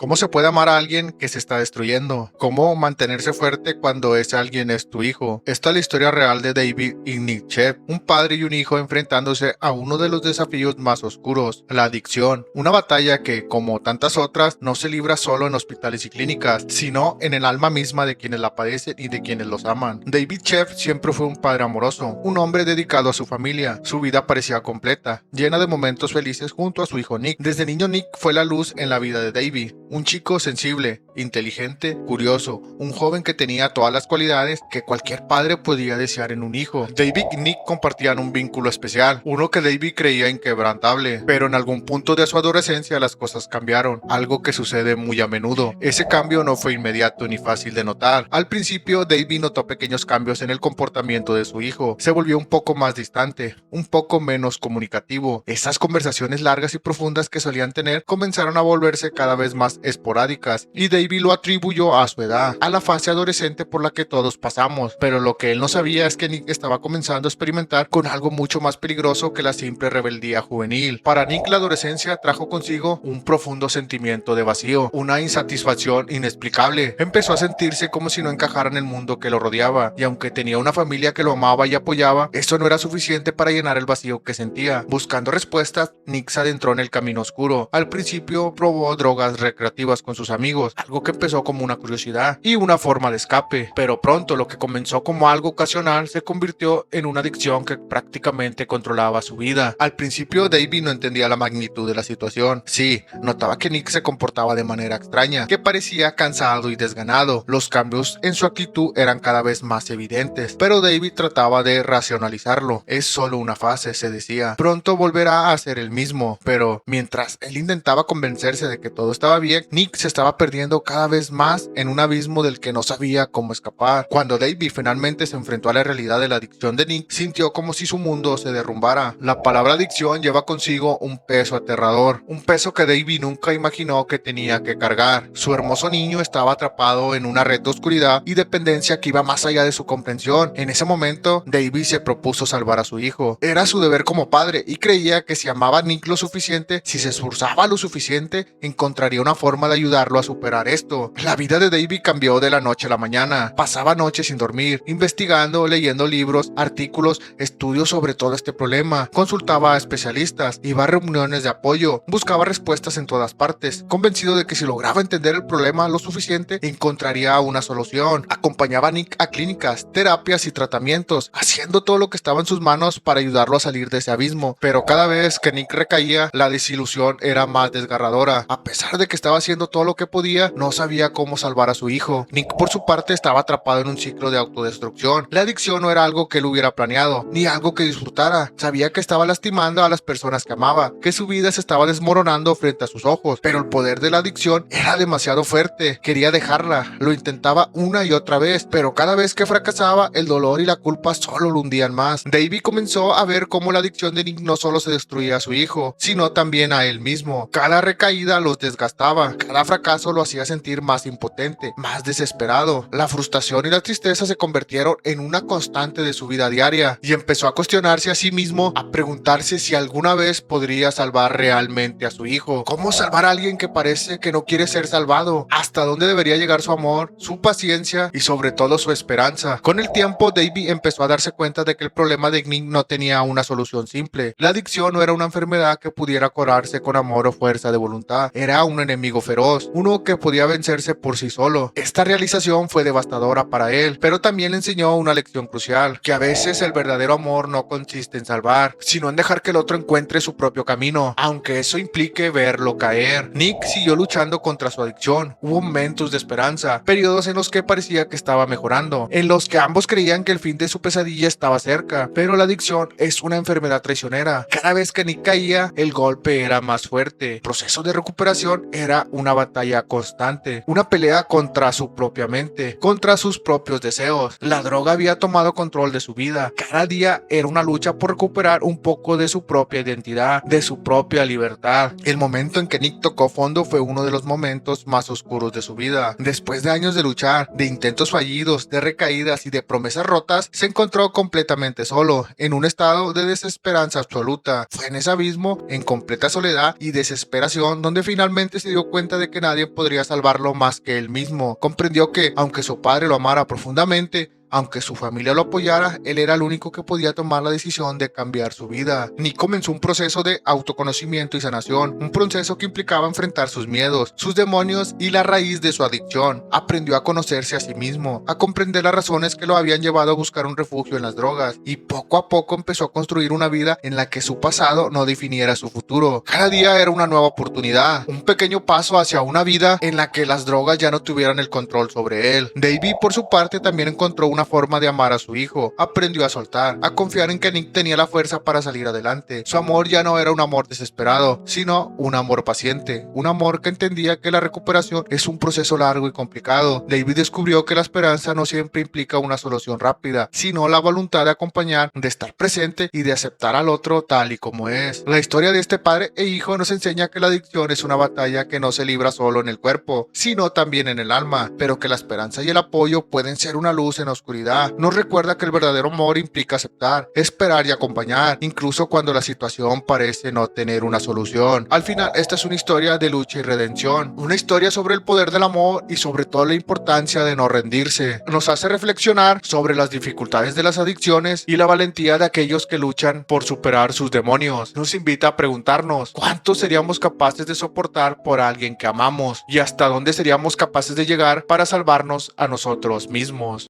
¿Cómo se puede amar a alguien que se está destruyendo? ¿Cómo mantenerse fuerte cuando ese alguien es tu hijo? Esta es la historia real de David y Nick Sheff, un padre y un hijo enfrentándose a uno de los desafíos más oscuros, la adicción. Una batalla que, como tantas otras, no se libra solo en hospitales y clínicas, sino en el alma misma de quienes la padecen y de quienes los aman. David Sheff siempre fue un padre amoroso, un hombre dedicado a su familia. Su vida parecía completa, llena de momentos felices junto a su hijo Nick. Desde niño Nick fue la luz en la vida de David. Un chico sensible, inteligente, curioso, un joven que tenía todas las cualidades que cualquier padre podía desear en un hijo. David y Nick compartían un vínculo especial, uno que David creía inquebrantable, pero en algún punto de su adolescencia las cosas cambiaron, algo que sucede muy a menudo. Ese cambio no fue inmediato ni fácil de notar. Al principio, David notó pequeños cambios en el comportamiento de su hijo. Se volvió un poco más distante, un poco menos comunicativo. Esas conversaciones largas y profundas que solían tener comenzaron a volverse cada vez más esporádicas, y David lo atribuyó a su edad, a la fase adolescente por la que todos pasamos, pero lo que él no sabía es que Nick estaba comenzando a experimentar con algo mucho más peligroso que la simple rebeldía juvenil. Para Nick, la adolescencia trajo consigo un profundo sentimiento de vacío, una insatisfacción inexplicable. Empezó a sentirse como si no encajara en el mundo que lo rodeaba, y aunque tenía una familia que lo amaba y apoyaba, eso no era suficiente para llenar el vacío que sentía. Buscando respuestas, Nick se adentró en el camino oscuro. Al principio probó drogas recreativas con sus amigos, algo que empezó como una curiosidad y una forma de escape, pero pronto lo que comenzó como algo ocasional se convirtió en una adicción que prácticamente controlaba su vida. Al principio David no entendía la magnitud de la situación. Sí, notaba que Nick se comportaba de manera extraña, que parecía cansado y desganado. Los cambios en su actitud eran cada vez más evidentes, pero David trataba de racionalizarlo. Es solo una fase, se decía. Pronto volverá a ser el mismo, pero mientras él intentaba convencerse de que todo estaba bien, Nick se estaba perdiendo cada vez más en un abismo del que no sabía cómo escapar. Cuando David finalmente se enfrentó a la realidad de la adicción de Nick, sintió como si su mundo se derrumbara. La palabra adicción lleva consigo un peso aterrador, un peso que David nunca imaginó que tenía que cargar. Su hermoso niño estaba atrapado en una red de oscuridad y dependencia que iba más allá de su comprensión. En ese momento, David se propuso salvar a su hijo. Era su deber como padre y creía que si amaba a Nick lo suficiente, si se esforzaba lo suficiente, encontraría una forma de ayudarlo a superar esto. La vida de David cambió de la noche a la mañana. Pasaba noches sin dormir, investigando, leyendo libros, artículos, estudios sobre todo este problema. Consultaba a especialistas, iba a reuniones de apoyo, buscaba respuestas en todas partes, convencido de que si lograba entender el problema lo suficiente, encontraría una solución. Acompañaba a Nick a clínicas, terapias y tratamientos, haciendo todo lo que estaba en sus manos para ayudarlo a salir de ese abismo. Pero cada vez que Nick recaía, la desilusión era más desgarradora. A pesar de que estaba haciendo todo lo que podía, no sabía cómo salvar a su hijo. Nick, por su parte, estaba atrapado en un ciclo de autodestrucción. La adicción no era algo que él hubiera planeado, ni algo que disfrutara. Sabía que estaba lastimando a las personas que amaba, que su vida se estaba desmoronando frente a sus ojos, pero el poder de la adicción era demasiado fuerte. Quería dejarla, lo intentaba una y otra vez, pero cada vez que fracasaba, el dolor y la culpa solo lo hundían más. David comenzó a ver cómo la adicción de Nick no solo se destruía a su hijo, sino también a él mismo. Cada recaída los desgastaba, cada fracaso lo hacía sentir más impotente, más desesperado. La frustración y la tristeza se convirtieron en una constante de su vida diaria, y empezó a cuestionarse a sí mismo, a preguntarse si alguna vez podría salvar realmente a su hijo. ¿Cómo salvar a alguien que parece que no quiere ser salvado? ¿Hasta dónde debería llegar su amor, su paciencia y sobre todo su esperanza? Con el tiempo, David empezó a darse cuenta de que el problema de Nick no tenía una solución simple. La adicción no era una enfermedad que pudiera curarse con amor o fuerza de voluntad. Era un enemigo feroz, uno que podía vencerse por sí solo. Esta realización fue devastadora para él, pero también le enseñó una lección crucial, que a veces el verdadero amor no consiste en salvar, sino en dejar que el otro encuentre su propio camino, aunque eso implique verlo caer. Nick siguió luchando contra su adicción. Hubo momentos de esperanza, periodos en los que parecía que estaba mejorando, en los que ambos creían que el fin de su pesadilla estaba cerca, pero la adicción es una enfermedad traicionera. Cada vez que Nick caía, el golpe era más fuerte. El proceso de recuperación era una batalla constante. constante, una pelea contra su propia mente, contra sus propios deseos. La droga había tomado control de su vida. Cada día era una lucha por recuperar un poco de su propia identidad, de su propia libertad. El momento en que Nick tocó fondo fue uno de los momentos más oscuros de su vida. Después de años de luchar, de intentos fallidos, de recaídas y de promesas rotas, se encontró completamente solo, en un estado de desesperanza absoluta. Fue en ese abismo, en completa soledad y desesperación, donde finalmente se dio cuenta de que nadie podría salvarlo más que él mismo. Comprendió que, aunque su padre lo amara profundamente, aunque su familia lo apoyara, él era el único que podía tomar la decisión de cambiar su vida. Nick comenzó un proceso de autoconocimiento y sanación, un proceso que implicaba enfrentar sus miedos, sus demonios y la raíz de su adicción. Aprendió a conocerse a sí mismo, a comprender las razones que lo habían llevado a buscar un refugio en las drogas, y poco a poco empezó a construir una vida en la que su pasado no definiera su futuro. Cada día era una nueva oportunidad, un pequeño paso hacia una vida en la que las drogas ya no tuvieran el control sobre él. David, por su parte, también encontró una forma de amar a su hijo. Aprendió a soltar, a confiar en que Nick tenía la fuerza para salir adelante. Su amor ya no era un amor desesperado, sino un amor paciente, un amor que entendía que la recuperación es un proceso largo y complicado. David descubrió que la esperanza no siempre implica una solución rápida, sino la voluntad de acompañar, de estar presente y de aceptar al otro tal y como es. La historia de este padre e hijo nos enseña que la adicción es una batalla que no se libra solo en el cuerpo, sino también en el alma, pero que la esperanza y el apoyo pueden ser una luz en la oscuridad. Nos recuerda que el verdadero amor implica aceptar, esperar y acompañar, incluso cuando la situación parece no tener una solución. Al final, esta es una historia de lucha y redención, una historia sobre el poder del amor y sobre todo la importancia de no rendirse. Nos hace reflexionar sobre las dificultades de las adicciones y la valentía de aquellos que luchan por superar sus demonios. Nos invita a preguntarnos, ¿cuánto seríamos capaces de soportar por alguien que amamos? ¿Y hasta dónde seríamos capaces de llegar para salvarnos a nosotros mismos?